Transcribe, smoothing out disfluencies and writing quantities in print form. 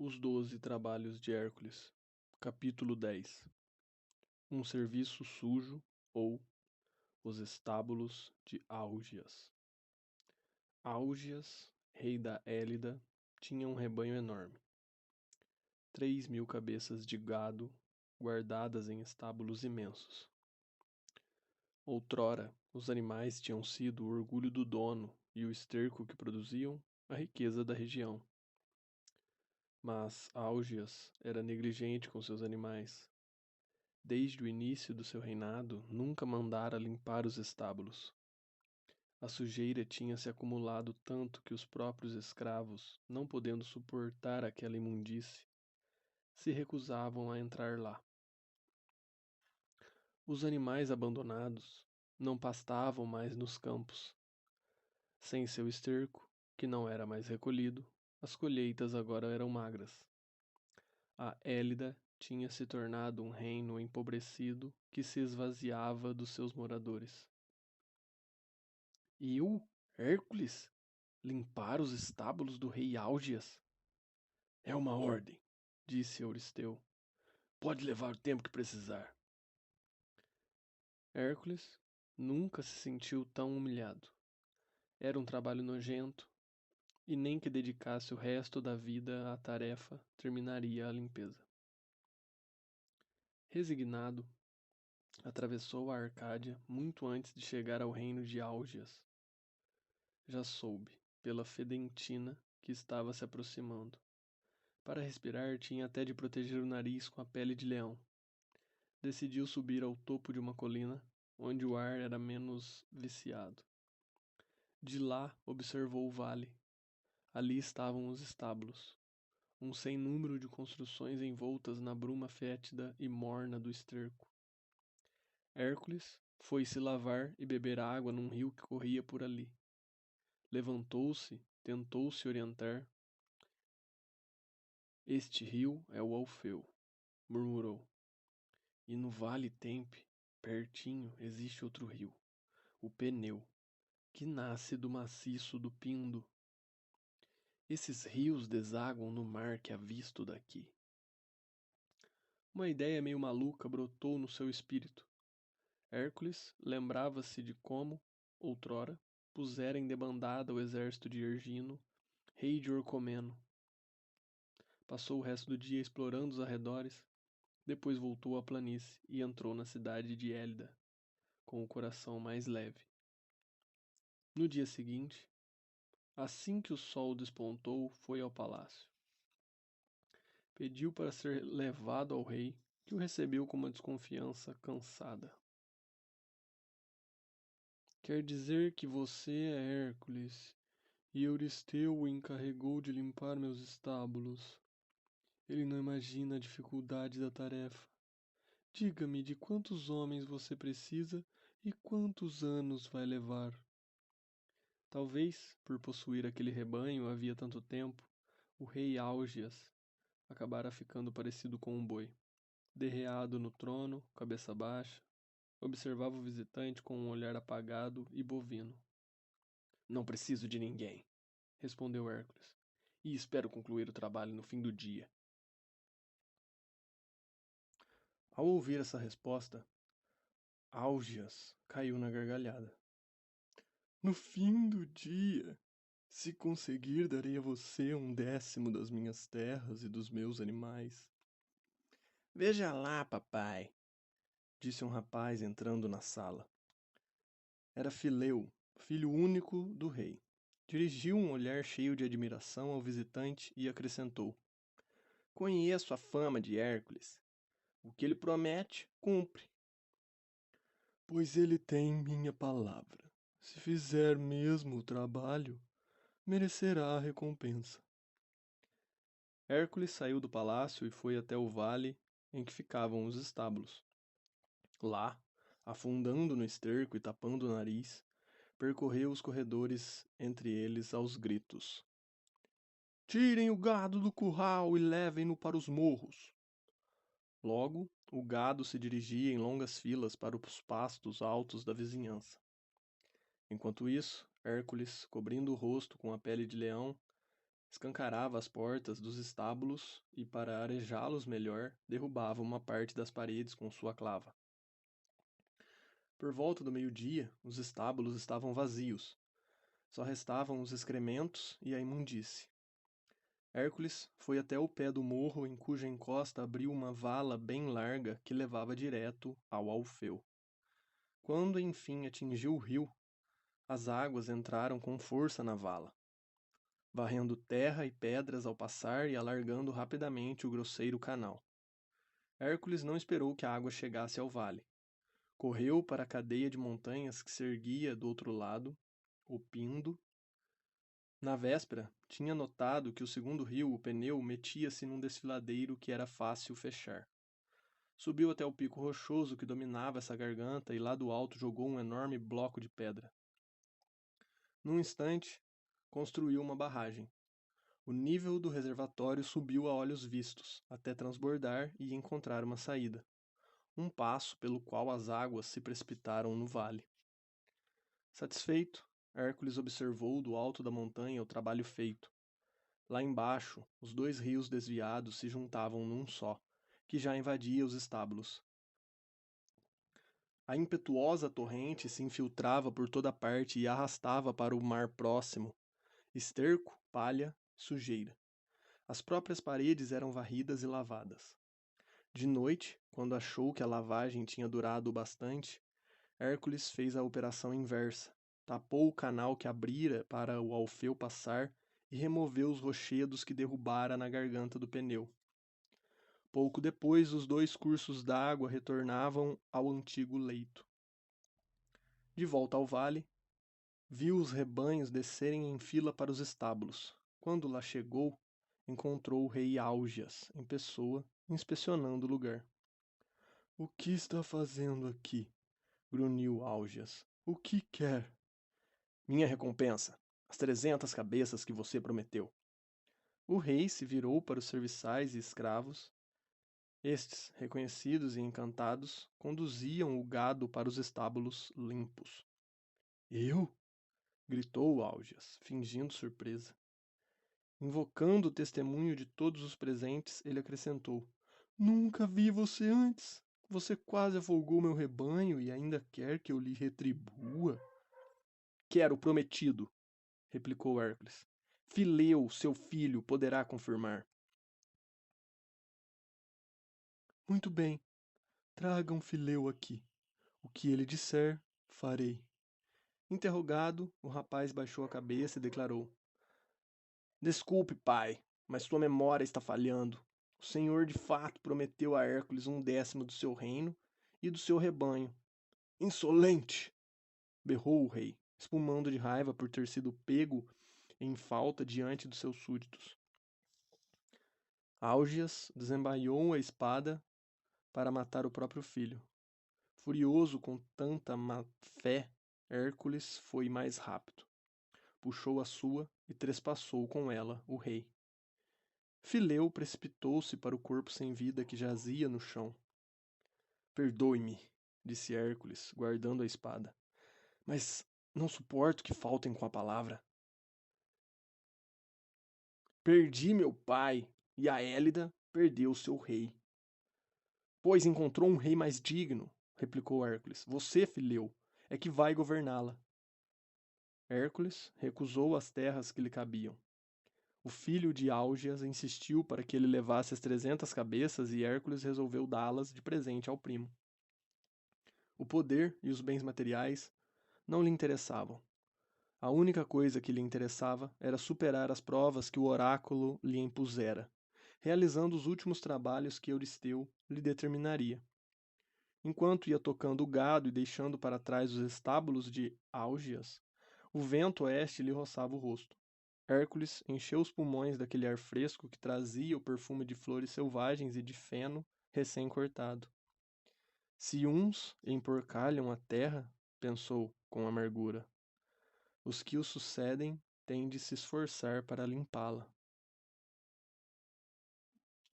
Os 12 Trabalhos de Hércules. Capítulo 10. Um serviço sujo ou os estábulos de Álgias. Álgias, rei da Élida, tinha um rebanho enorme. 3.000 cabeças de gado guardadas em estábulos imensos. Outrora, os animais tinham sido o orgulho do dono e o esterco que produziam a riqueza da região. Mas Álgias era negligente com seus animais. Desde o início do seu reinado, nunca mandara limpar os estábulos. A sujeira tinha se acumulado tanto que os próprios escravos, não podendo suportar aquela imundície, se recusavam a entrar lá. Os animais abandonados não pastavam mais nos campos. Sem seu esterco, que não era mais recolhido, as colheitas agora eram magras. A Élida tinha se tornado um reino empobrecido que se esvaziava dos seus moradores. E eu, Hércules, limpar os estábulos do rei Álgias? É uma ordem, disse Euristeu. Pode levar o tempo que precisar. Hércules nunca se sentiu tão humilhado. Era um trabalho nojento, e nem que dedicasse o resto da vida à tarefa, terminaria a limpeza. Resignado, atravessou a Arcádia muito antes de chegar ao reino de Álgias. Já soube, pela fedentina, que estava se aproximando. Para respirar, tinha até de proteger o nariz com a pele de leão. Decidiu subir ao topo de uma colina, onde o ar era menos viciado. De lá, observou o vale. Ali estavam os estábulos, um sem número de construções envoltas na bruma fétida e morna do esterco. Hércules foi se lavar e beber água num rio que corria por ali. Levantou-se, tentou se orientar. Este rio é o Alfeu, murmurou. E no Vale Tempe, pertinho, existe outro rio, o Peneu, que nasce do maciço do Pindo. Esses rios desaguam no mar que avisto daqui. Uma ideia meio maluca brotou no seu espírito. Hércules lembrava-se de como, outrora, pusera em debandada o exército de Ergino, rei de Orcomeno. Passou o resto do dia explorando os arredores, depois voltou à planície e entrou na cidade de Élida, com o coração mais leve. No dia seguinte, assim que o sol despontou, foi ao palácio. Pediu para ser levado ao rei, que o recebeu com uma desconfiança cansada. Quer dizer que você é Hércules, e Euristeu o encarregou de limpar meus estábulos. Ele não imagina a dificuldade da tarefa. Diga-me de quantos homens você precisa e quantos anos vai levar. Talvez, por possuir aquele rebanho havia tanto tempo, o rei Álgias acabara ficando parecido com um boi. Derreado no trono, cabeça baixa, observava o visitante com um olhar apagado e bovino. Não preciso de ninguém, respondeu Hércules, e espero concluir o trabalho no fim do dia. Ao ouvir essa resposta, Álgias caiu na gargalhada. No fim do dia, se conseguir, darei a você 1/10 das minhas terras e dos meus animais. Veja lá, papai, disse um rapaz entrando na sala. Era Fileu, filho único do rei. Dirigiu um olhar cheio de admiração ao visitante e acrescentou: Conheço a fama de Hércules. O que ele promete, cumpre. Pois ele tem minha palavra. Se fizer mesmo o trabalho, merecerá a recompensa. Hércules saiu do palácio e foi até o vale em que ficavam os estábulos. Lá, afundando no esterco e tapando o nariz, percorreu os corredores, entre eles aos gritos. Tirem o gado do curral e levem-no para os morros. Logo, o gado se dirigia em longas filas para os pastos altos da vizinhança. Enquanto isso, Hércules, cobrindo o rosto com a pele de leão, Escancarava as portas dos estábulos e, para arejá-los melhor, derrubava uma parte das paredes com sua clava. Por volta do meio-dia, os estábulos estavam vazios. Só restavam os excrementos e a imundície. Hércules foi até o pé do morro em cuja encosta abriu uma vala bem larga que levava direto ao Alfeu. Quando enfim atingiu o rio, as águas entraram com força na vala, varrendo terra e pedras ao passar e alargando rapidamente o grosseiro canal. Hércules não esperou que a água chegasse ao vale. Correu para a cadeia de montanhas que se erguia do outro lado, o Pindo. Na véspera, tinha notado que o segundo rio, o Peneu, metia-se num desfiladeiro que era fácil fechar. Subiu até o pico rochoso que dominava essa garganta e lá do alto jogou um enorme bloco de pedra. Num instante, construiu uma barragem. O nível do reservatório subiu a olhos vistos, até transbordar e encontrar uma saída. Um passo pelo qual as águas se precipitaram no vale. Satisfeito, Hércules observou do alto da montanha o trabalho feito. Lá embaixo, os dois rios desviados se juntavam num só, que já invadia os estábulos. A impetuosa torrente se infiltrava por toda parte e arrastava para o mar próximo esterco, palha, sujeira. As próprias paredes eram varridas e lavadas. De noite, quando achou que a lavagem tinha durado o bastante, Hércules fez a operação inversa. Tapou o canal que abrira para o Alfeu passar e removeu os rochedos que derrubara na garganta do Peneu. Pouco depois, os dois cursos d'água retornavam ao antigo leito. De volta ao vale, viu os rebanhos descerem em fila para os estábulos. Quando lá chegou, encontrou o rei Álgias, em pessoa, inspecionando o lugar. "O que está fazendo aqui?" grunhiu Álgias. "O que quer?" "Minha recompensa, as 300 cabeças que você prometeu." O rei se virou para os serviçais e escravos. Estes, reconhecidos e encantados, conduziam o gado para os estábulos limpos. "Eu?" gritou Álgias, fingindo surpresa. Invocando o testemunho de todos os presentes, ele acrescentou: "Nunca vi você antes. Você quase afogou meu rebanho e ainda quer que eu lhe retribua?" "Quero o prometido", replicou Hércules. "Fileu, seu filho, poderá confirmar." "Muito bem, tragam Fileu aqui. O que ele disser, farei." Interrogado, o rapaz baixou a cabeça e declarou: "Desculpe, pai, mas sua memória está falhando. O senhor de fato prometeu a Hércules 1/10 do seu reino e do seu rebanho." "Insolente!" berrou o rei, espumando de raiva por ter sido pego em falta diante dos seus súditos. Álgias desembaiou a espada para matar o próprio filho. Furioso com tanta má-fé, Hércules foi mais rápido. Puxou a sua e trespassou com ela o rei. Fileu precipitou-se para o corpo sem vida que jazia no chão. "Perdoe-me", disse Hércules, guardando a espada, "mas não suporto que faltem com a palavra." "Perdi meu pai, e a Élida perdeu seu rei." "Pois encontrou um rei mais digno", replicou Hércules. "Você, Fileu, é que vai governá-la." Hércules recusou as terras que lhe cabiam. O filho de Álgias insistiu para que ele levasse as 300 cabeças e Hércules resolveu dá-las de presente ao primo. O poder e os bens materiais não lhe interessavam. A única coisa que lhe interessava era superar as provas que o oráculo lhe impusera, realizando os últimos trabalhos que Euristeu lhe determinaria. Enquanto ia tocando o gado e deixando para trás os estábulos de Álgias, o vento oeste lhe roçava o rosto. Hércules encheu os pulmões daquele ar fresco que trazia o perfume de flores selvagens e de feno recém-cortado. Se uns emporcalham a terra, pensou com amargura, os que o sucedem têm de se esforçar para limpá-la.